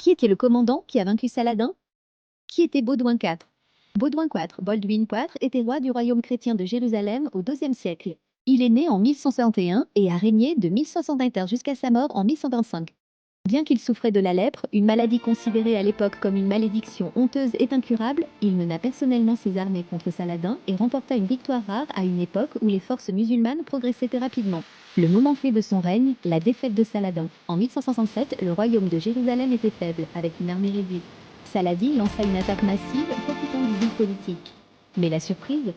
Qui était le commandant qui a vaincu Saladin? Qui était Baudouin IV? Baudouin IV, Baldwin IV, était roi du royaume chrétien de Jérusalem au IIe siècle. Il est né en 1161 et a régné de 1114 jusqu'à sa mort en 1125. Bien qu'il souffrait de la lèpre, une maladie considérée à l'époque comme une malédiction honteuse et incurable, il mena personnellement ses armées contre Saladin et remporta une victoire rare à une époque où les forces musulmanes progressaient rapidement. Le moment clé de son règne, la défaite de Saladin. En 1567, le royaume de Jérusalem était faible, avec une armée réduite. Saladin lança une attaque massive, profitant du vide politique. Mais la surprise?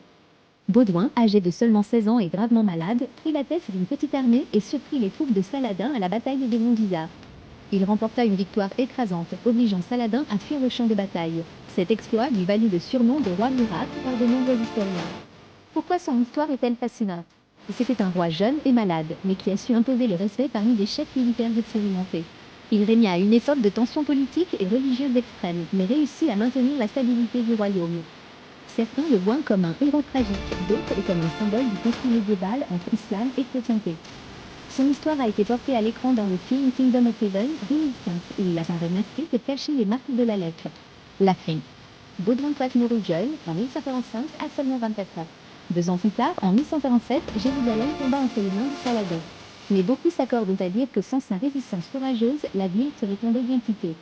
Baudouin, âgé de seulement 16 ans et gravement malade, prit la tête d'une petite armée et surprit les troupes de Saladin à la bataille des Monts-Bizarres. Il remporta une victoire écrasante, obligeant Saladin à fuir le champ de bataille. Cet exploit lui valut le surnom de roi miracle par de nombreux historiens. Pourquoi son histoire est-elle fascinante? C'était un roi jeune et malade, mais qui a su imposer le respect parmi des chefs militaires expérimentés. Il régna à une époque de tensions politiques et religieuses extrêmes, mais réussit à maintenir la stabilité du royaume. Certains le voient comme un héros tragique, d'autres comme un symbole du conflit médiéval entre islam et chrétienté. Son histoire a été portée à l'écran dans le film Kingdom of Heaven 2005, où il apparaît masqué pour cacher les marques de la lèpre. La fin. Baudouin IV mourut jeune, en 1145, à seulement 24 ans. 2 ans plus tard, en 1147, Jérusalem tomba entre les mains de Saladin. Mais beaucoup s'accordent à dire que sans sa résistance courageuse, la ville serait tombée bien quittée.